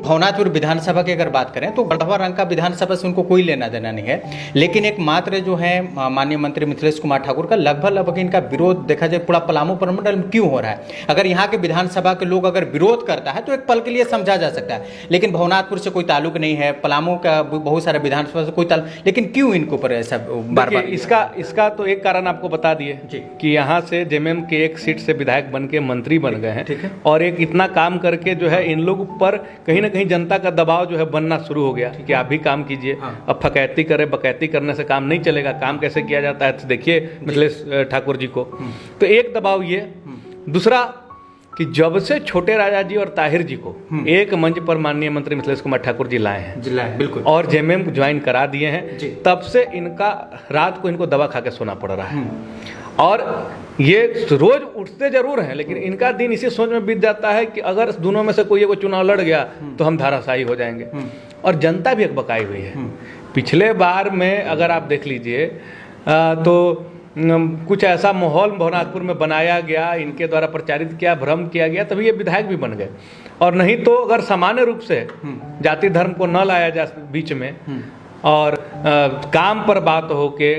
भवनाथपुर विधानसभा की अगर बात करें तो गढ़वा रंग का विधानसभा से उनको कोई लेना देना नहीं है, लेकिन एक मात्र जो है माननीय मंत्री मिथिलेश कुमार ठाकुर का लगभग इनका विरोध देखा जाए पूरा पलामू प्रमंडल में क्यों हो रहा है। अगर यहाँ के विधानसभा के लोग अगर विरोध करता है तो एक पल के लिए समझा जा सकता है, लेकिन भवनाथपुर से कोई ताल्लुक नहीं है, पलामू का बहुत सारा विधानसभा से कोई ताल्लुक, लेकिन क्यों इनको पर ऐसा बार बार। इसका तो एक कारण आपको बता दिए कि यहाँ से जेएमएम के एक सीट से विधायक बन के मंत्री बन गए हैं, और एक इतना काम करके जो है इन लोग पर कहीं ना कहीं जनता का दबाव जो है बनना शुरू हो गया कि आप भी काम कीजिए। अब फकैती करे बकैती करने से काम नहीं चलेगा, काम कैसे किया जाता है तो देखिए मिथिलेश ठाकुर जी को। तो एक दबाव ये, दूसरा कि जब से छोटे राजा जी और ताहिर जी को एक मंच पर माननीय मंत्री मिथिलेश कुमार ठाकुर जी लाए हैं बिल्कुल, और जेएमएम ज्वाइन करा दिए हैं, तब से इनका रात को इनको दवा खा के सोना पड़ रहा है। और ये रोज उठते जरूर हैं, लेकिन इनका दिन इसी सोच में बीत जाता है कि अगर दोनों में से कोई एक चुनाव लड़ गया तो हम धाराशाही हो जाएंगे। और जनता भी अकबकाई हुई है। पिछले बार में अगर आप देख लीजिए तो कुछ ऐसा माहौल भवनाथपुर में बनाया गया, इनके द्वारा प्रचारित किया, भ्रम किया गया, तभी ये विधायक भी बन गए। और नहीं तो अगर सामान्य रूप से जाति धर्म को न लाया जा बीच में और काम पर बात हो के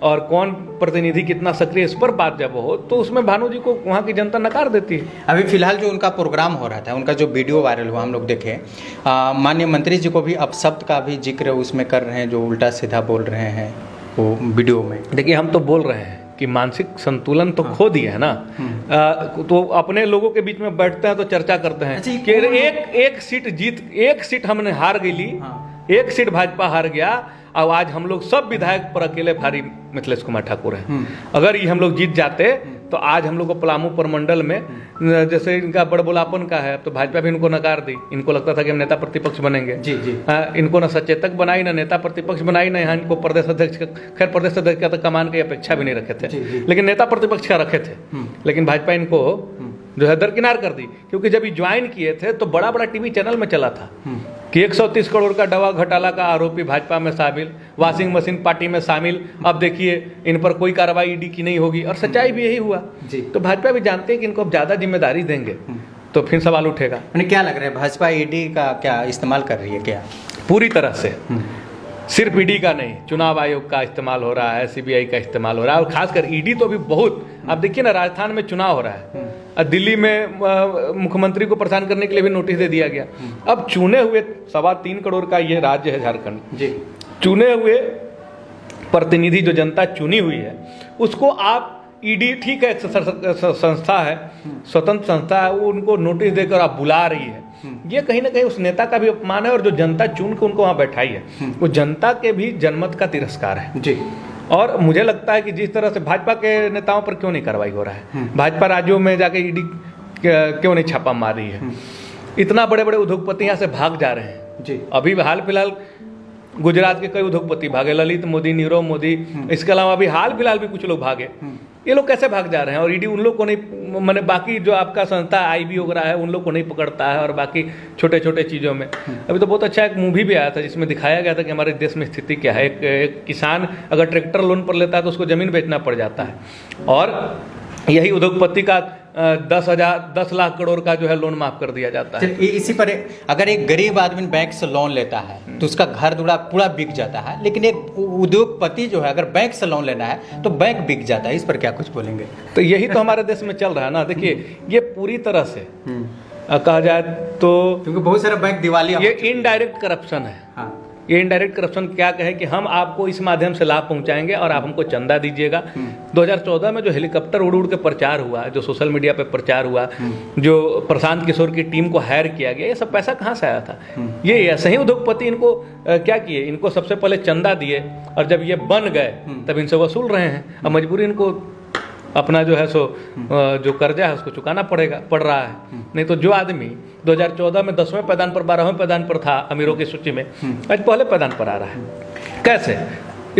और कौन प्रतिनिधि कितना सक्रिय इस पर बात जब हो तो उसमें भानु जी को वहाँ की जनता नकार देती है। अभी फिलहाल जो उनका प्रोग्राम हो रहा था, उनका जो वीडियो वायरल हुआ हम लोग देखे, माननीय मंत्री जी को भी अपशब्द का भी जिक्र उसमें कर रहे हैं, जो उल्टा सीधा बोल रहे हैं वो वीडियो में। देखिए हम तो बोल रहे हैं कि मानसिक संतुलन तो खो दिया है ना। तो अपने लोगों के बीच में बैठते हैं तो चर्चा करते हैं कि एक सीट हमने हार गई, एक सीट भाजपा हार गया, अब आज हम लोग सब विधायक पर अकेले भारी मिथिलेश कुमार ठाकुर हैं। अगर ये हम लोग जीत जाते तो आज हम लोग को पलामू प्रमंडल में जैसे इनका बड़बोलापन का है, तो भाजपा भी इनको नकार दी। इनको लगता था कि हम नेता प्रतिपक्ष बनेंगे, इनको ना सचेतक बनाई, ना नेता प्रतिपक्ष बनाई, ना यहाँ इनको प्रदेश अध्यक्ष, खैर प्रदेश अध्यक्ष का तो कमान की अपेक्षा भी नहीं रखे थे, लेकिन नेता प्रतिपक्ष का रखे थे। लेकिन भाजपा इनको जो है दरकिनार कर दी, क्योंकि जब ये ज्वाइन किए थे तो बड़ा बड़ा टीवी चैनल में चला था कि 130 करोड़ का दवा घोटाला का आरोपी भाजपा में शामिल, वॉशिंग मशीन पार्टी में शामिल। अब देखिए इन पर कोई कार्रवाई ईडी की नहीं होगी, और सच्चाई भी यही हुआ। तो भाजपा भी जानते हैं कि इनको अब ज्यादा जिम्मेदारी देंगे तो फिर सवाल उठेगा। क्या लग रहा है, भाजपा ईडी का क्या इस्तेमाल कर रही है क्या? पूरी तरह से, सिर्फ ईडी का नहीं, चुनाव आयोग का इस्तेमाल हो रहा है, सीबीआई का इस्तेमाल हो रहा है, और खासकर ईडी तो अभी बहुत। आप देखिए ना, राजस्थान में चुनाव हो रहा है, दिल्ली में मुख्यमंत्री को परेशान करने के लिए भी नोटिस दे दिया गया। अब चुने हुए 3.25 करोड़ का ये राज्य है झारखंड, चुने हुए प्रतिनिधि जो जनता चुनी हुई है उसको आप ईडी, ठीक है एक संस्था है, स्वतंत्र संस्था है, वो उनको नोटिस देकर आप बुला रही है, ये कहीं ना कहीं उस नेता का भी अपमान है। और जो जनता चुन के उनको वहाँ बैठाई है वो जनता के भी जनमत का तिरस्कार है जी। और मुझे लगता है कि जिस तरह से भाजपा के नेताओं पर क्यों नहीं कार्रवाई हो रहा है, भाजपा राज्यों में जाके ईडी क्यों नहीं छापा मार रही है, इतना बड़े बड़े उद्योगपति यहाँ से भाग जा रहे हैं जी। अभी हाल फिलहाल गुजरात के कई उद्योगपति भागे, ललित मोदी, नीरव मोदी, इसके अलावा अभी हाल फिलहाल भी कुछ लोग भागे। ये लोग कैसे भाग जा रहे हैं और ईडी उन लोग को नहीं, मैंने बाकी जो आपका संस्था आईबी वगैरह है उन लोग को नहीं पकड़ता है, और बाकी छोटे छोटे चीज़ों में। अभी तो बहुत अच्छा एक मूवी भी आया था जिसमें दिखाया गया था कि हमारे देश में स्थिति क्या है। एक किसान अगर ट्रैक्टर लोन पर लेता है तो उसको ज़मीन बेचना पड़ जाता है, और यही उद्योगपति का 10 लाख करोड़ का जो है लोन माफ कर दिया जाता है। इसी पर अगर एक गरीब आदमी बैंक से लोन लेता है तो उसका घर दुड़ा पूरा बिक जाता है, लेकिन एक उद्योगपति जो है अगर बैंक से लोन लेना है तो बैंक बिक जाता है। इस पर क्या कुछ बोलेंगे? तो यही तो हमारे देश में चल रहा है ना। देखिए ये पूरी तरह से कहा जाए तो, क्योंकि बहुत सारे बैंक दिवालिया, ये इनडायरेक्ट करप्शन है। ये इनडायरेक्ट करप्शन क्या कहे कि हम आपको इस माध्यम से लाभ पहुंचाएंगे और आप हमको चंदा दीजिएगा। 2014 में जो हेलीकॉप्टर उड़ के प्रचार हुआ, जो सोशल मीडिया पे प्रचार हुआ, जो प्रशांत किशोर की टीम को हायर किया गया, ये सब पैसा कहाँ से आया था? ये ऐसे ही उद्योगपति इनको क्या किए, इनको सबसे पहले चंदा दिए, और जब ये बन गए तब इनसे वसूल रहे हैं। अब मजबूरी इनको अपना जो है सो जो कर्जा है उसको चुकाना पड़ रहा है। नहीं तो जो आदमी 2014 में 10वें पैदान पर 12वें पैदान पर था अमीरों की सूची में, आज पहले पैदान पर आ रहा है। कैसे?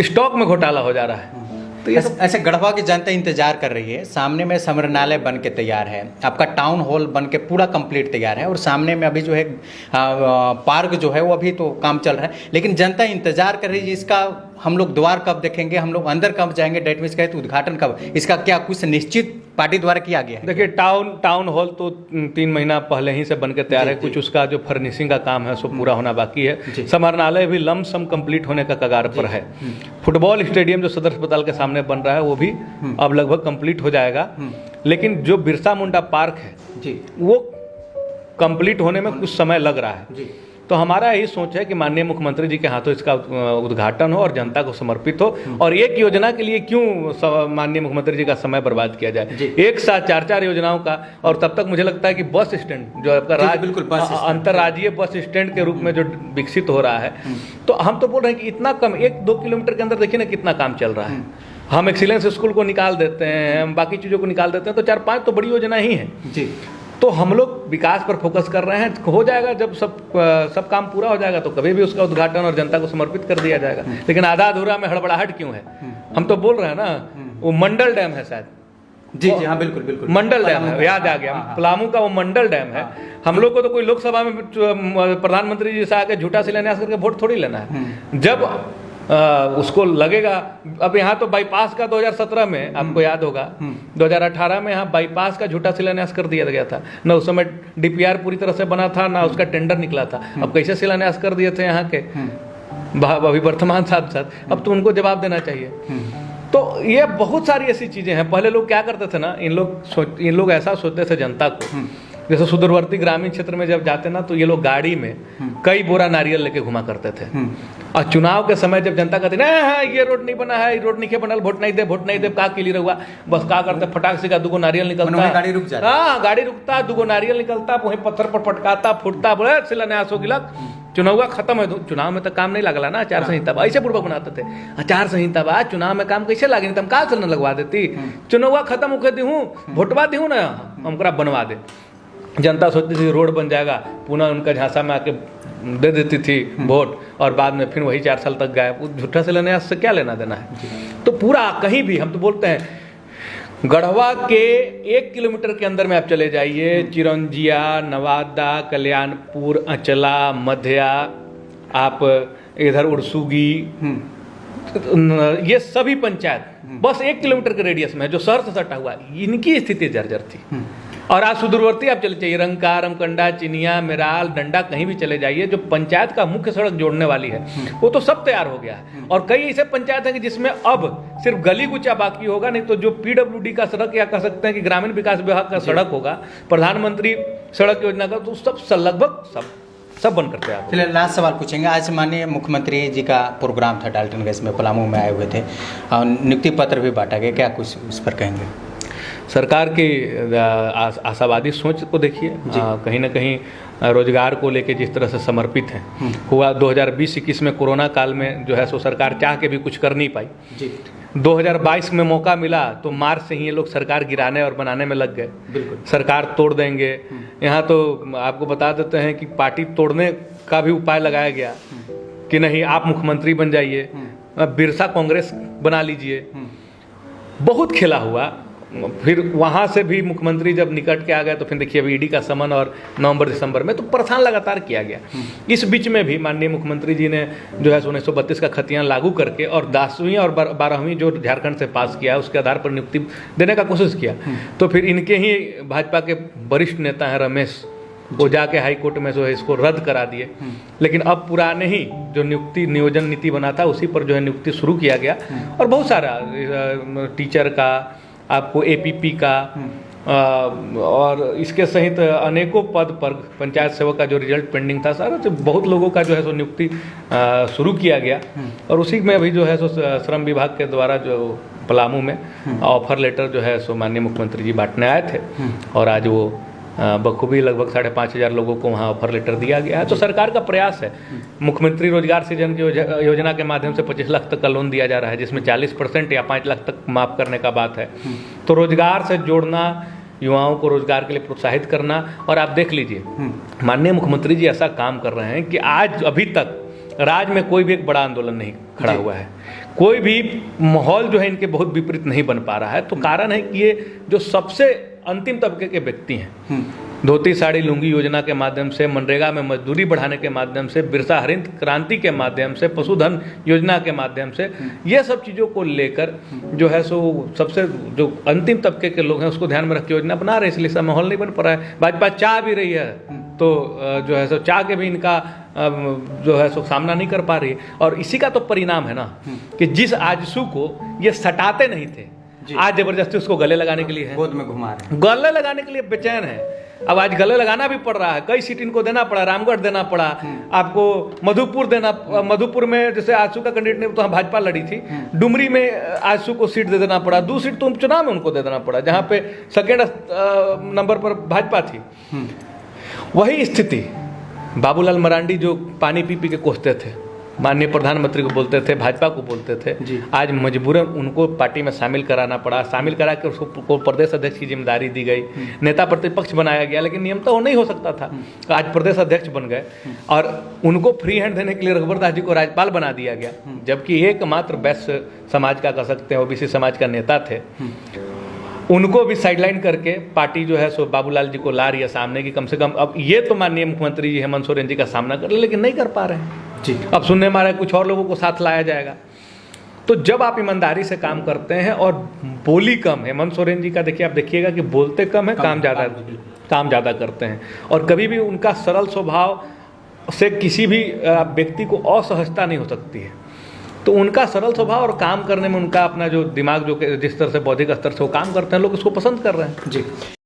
स्टॉक में घोटाला हो जा रहा है। तो ये ऐसे गढ़वा की जनता इंतजार कर रही है। सामने में समरनालय बन के तैयार है, आपका टाउन हॉल बन के पूरा कंप्लीट तैयार है, और सामने में अभी जो है पार्क जो है वो अभी तो काम चल रहा है, लेकिन जनता इंतजार कर रही है इसका हम लोग द्वार कब देखेंगे, हम लोग अंदर कब जाएंगे, डेट मीन्स कहे तो उद्घाटन कब, इसका क्या कुछ निश्चित पार्टी द्वारा किया गया है? देखिए टाउन हॉल तो 3 महीना पहले ही से बन के तैयार है, कुछ उसका जो फर्निशिंग का काम है सो पूरा होना बाकी है। समाहरणालय भी लमसम कंप्लीट होने का कगार पर है। फुटबॉल स्टेडियम जो सदर अस्पताल के सामने बन रहा है वो भी अब लगभग कंप्लीट हो जाएगा। लेकिन जो बिरसा मुंडा पार्क है वो कंप्लीट होने में कुछ समय लग रहा है। तो हमारा यही सोच है कि माननीय मुख्यमंत्री जी के हाथों इसका उद्घाटन हो और जनता को समर्पित हो। और एक योजना के लिए क्यों माननीय मुख्यमंत्री जी का समय बर्बाद किया जाए, एक साथ 4 योजनाओं का। और तब तक मुझे लगता है कि बस स्टैंड जो आपका बिल्कुल अंतर्राज्यीय बस स्टैंड के रूप में जो विकसित हो रहा है, तो हम तो बोल रहे हैं कि इतना कम 1-2 किलोमीटर के अंदर देखिए ना कितना काम चल रहा है। हम एक्सीलेंस स्कूल को निकाल देते हैं, हम बाकी चीज़ों को निकाल देते हैं, तो 4-5 तो बड़ी योजना ही है जी। तो हम लोग विकास पर फोकस कर रहे हैं। हो जाएगा जब सब काम पूरा हो जाएगा तो कभी भी उसका उद्घाटन और जनता को समर्पित कर दिया जाएगा। लेकिन आधा अधूरा में हड़बड़ाहट क्यों है? हम तो बोल रहे हैं ना, वो मंडल डैम है शायद। जी हाँ, बिल्कुल मंडल डैम है, याद आ गया। पलामू का वो मंडल डैम है। हम लोग को तो कोई लोकसभा में प्रधानमंत्री जी से आके झूठा शिलान्यास करके वोट थोड़ी लेना है। जब उसको लगेगा, अब यहाँ तो बाईपास का 2017 में आपको याद होगा, 2018 में यहाँ बाईपास का झूठा शिलान्यास कर दिया गया था। ना उस समय डीपीआर पूरी तरह से बना था, ना उसका टेंडर निकला था। अब कैसे शिलान्यास कर दिए थे यहाँ के अभी वर्तमान सांसद, अब तो उनको जवाब देना चाहिए। तो ये बहुत सारी ऐसी चीजें हैं। पहले लोग क्या करते थे ना, इन लोग ऐसा सोचते थे जनता को, जैसे सुदूरवर्ती ग्रामीण क्षेत्र में जब जाते ना तो ये लोग गाड़ी में कई बोरा नारियल लेके घुमा करते थे। और चुनाव के समय जब जनता कहती ना ये रोड नहीं बना है, ये रोड नहीं बनल, वोट नहीं दे का क्लियर हुआ, बस का करते फटाक से का 2 नारियल निकलता, गाड़ी रुक जाता। हाँ, गाड़ी रुकता, 2 नारियल निकलता, वहीं पत्थर पर पटकाता, फुटता, बोले शिलान्यास हो गिलक, चुनाव खत्म है। चुनाव में तो काम नहीं लगला ना, आचार संहिता ऐसे पूर्वक बनाते थे। आचार संहिता बा चुनाव में काम कैसे लागे, तुम का चलने लगवा देती, चुनाव खत्म होके दी हूँ, वोटवा दी हूँ ना, हमको बनवा दे। जनता सोचती थी रोड बन जाएगा, पुनः उनका झांसा में आके दे देती थी वोट, और बाद में फिर वही 4 साल तक गायब। झूठा शिलान्यास से क्या लेना देना है? तो पूरा कहीं भी हम तो बोलते हैं गढ़वा के 1 किलोमीटर के अंदर में आप चले जाइए, चिरंजिया, नवादा, कल्याणपुर, अंचला, मध्या, आप इधर उड़सुगी, ये सभी पंचायत बस 1 किलोमीटर के रेडियस में है, जो शहर से सटा हुआ है। इनकी स्थिति जर्जर थी। और आज सुदूरवर्ती आप चले जाइए, रंका, रमकंडा, चिनिया, मेराल, डंडा, कहीं भी चले जाइए, जो पंचायत का मुख्य सड़क जोड़ने वाली है वो तो सब तैयार हो गया है। और कई ऐसे पंचायत हैं कि जिसमें अब सिर्फ गली कुचा बाकी होगा, नहीं तो जो पीडब्ल्यूडी का सड़क या कह सकते हैं कि ग्रामीण विकास विभाग का सड़क होगा, प्रधानमंत्री सड़क योजना का, तो सब लगभग सब बन करते हैं। चलिए लास्ट सवाल पूछेंगे। आज माननीय मुख्यमंत्री जी का प्रोग्राम था डाल्टनगंज में, पलामू में आए हुए थे, और नियुक्ति पत्र भी बांटा गया, क्या कुछ उस पर कहेंगे? सरकार की आशावादी सोच को देखिए, कहीं ना कहीं रोजगार को लेके जिस तरह से समर्पित है हुआ। 2020-21 में कोरोना काल में जो है सो सरकार चाह के भी कुछ कर नहीं पाई जी। 2022 में मौका मिला तो मार्च से ही ये लोग सरकार गिराने और बनाने में लग गए। सरकार तोड़ देंगे। यहाँ तो आपको बता देते हैं कि पार्टी तोड़ने का भी उपाय लगाया गया कि नहीं आप मुख्यमंत्री बन जाइए, बिरसा कांग्रेस बना लीजिए। बहुत खेला हुआ। फिर वहाँ से भी मुख्यमंत्री जब निकट के आ गए तो फिर देखिए अभी ईडी का समन और नवंबर दिसंबर में तो परेशान लगातार किया गया। इस बीच में भी माननीय मुख्यमंत्री जी ने जो है 1932 का खतियान लागू करके और 10वीं और 12वीं जो झारखंड से पास किया है उसके आधार पर नियुक्ति देने का कोशिश किया। तो फिर इनके ही भाजपा के वरिष्ठ नेता हैं रमेश, वो जाके हाई कोर्ट में जो है इसको रद्द करा दिए। लेकिन अब पुराने ही जो नियुक्ति नियोजन नीति बना था उसी पर जो है नियुक्ति शुरू किया गया। और बहुत सारा टीचर का, आपको एपीपी का, और इसके सहित अनेकों पद पर पंचायत सेवक का जो रिजल्ट पेंडिंग था सारा, तो बहुत लोगों का जो है सो नियुक्ति शुरू किया गया। और उसी में अभी जो है सो श्रम विभाग के द्वारा जो पलामू में ऑफर लेटर जो है सो माननीय मुख्यमंत्री जी बांटने आए थे, और आज वो बखूबी लगभग 5,500 लोगों को वहाँ ऑफर लेटर दिया गया है। तो सरकार का प्रयास है। मुख्यमंत्री रोजगार सृजन की योजना के माध्यम से 25 लाख तक का लोन दिया जा रहा है, जिसमें 40% या 5 लाख तक माफ करने का बात है। तो रोजगार से जोड़ना, युवाओं को रोजगार के लिए प्रोत्साहित करना। और आप देख लीजिए माननीय मुख्यमंत्री जी ऐसा काम कर रहे हैं कि आज अभी तक राज्य में कोई भी एक बड़ा आंदोलन नहीं खड़ा हुआ है, कोई भी माहौल जो है इनके बहुत विपरीत नहीं बन पा रहा है। तो कारण है कि ये जो सबसे अंतिम तबके के व्यक्ति हैं धोती साड़ी लुंगी योजना के माध्यम से, मनरेगा में मजदूरी बढ़ाने के माध्यम से, बिरसा हरित क्रांति के माध्यम से, पशुधन योजना के माध्यम से, ये सब चीज़ों को लेकर जो है सो सबसे जो अंतिम तबके के लोग हैं उसको ध्यान में रख के योजना बना रहे हैं, इसलिए सब माहौल नहीं बन पा रहा है। भाजपा चाह भी रही है तो जो है सो चाह के भी इनका जो है सो सामना नहीं कर पा रही है। और इसी का तो परिणाम है ना कि जिस आजसू को ये सटाते नहीं थे, आज जबरदस्ती उसको गले लगाने के लिए है, गोद में घुमा रहे हैं, गले लगाने के लिए बेचैन है। अब आज गले लगाना भी पड़ रहा है, कई सीट इनको देना पड़ा, रामगढ़ देना पड़ा, आपको मधुपुर देना, मधुपुर में जैसे आजसू का कैंडिडेट ने तो भाजपा लड़ी थी, डुमरी में आजसू को सीट दे देना पड़ा, 2 सीट तो उपचुनाव में उनको दे देना पड़ा जहाँ पे सेकेंड नंबर पर भाजपा थी। वही स्थिति बाबूलाल मरांडी जो पानी पी पी के कोसते थे, माननीय प्रधानमंत्री को बोलते थे, भाजपा को बोलते थे, आज मजबूरन उनको पार्टी में शामिल कराना पड़ा, शामिल करा के उसको प्रदेश अध्यक्ष की जिम्मेदारी दी गई, नेता प्रतिपक्ष बनाया गया, लेकिन नियम तो नहीं हो सकता था। आज प्रदेश अध्यक्ष बन गए और उनको फ्री हैंड देने के लिए रघुवर दास जी को राज्यपाल बना दिया गया, जबकि एकमात्र वैश्य समाज का कह सकते हैं, ओबीसी समाज का नेता थे। उनको भी साइडलाइन करके पार्टी जो है सो बाबूलाल जी को ला रही है सामने की, कम से कम अब ये तो माननीय मुख्यमंत्री जी हेमंत सोरेन जी का सामना कर ले, लेकिन नहीं कर पा रहे हैं जी। अब सुनने में आ रहा है कुछ और लोगों को साथ लाया जाएगा। तो जब आप ईमानदारी से काम करते हैं और बोली कम, हेमंत सोरेन जी का देखिए, आप देखिएगा कि बोलते कम है, काम ज़्यादा करते हैं, और कभी भी उनका सरल स्वभाव से किसी भी व्यक्ति को असहजता नहीं हो सकती है। तो उनका सरल स्वभाव और काम करने में उनका अपना जो दिमाग जो जिस तरह से बौद्धिक स्तर से वो काम करते हैं, लोग उसको पसंद कर रहे हैं जी।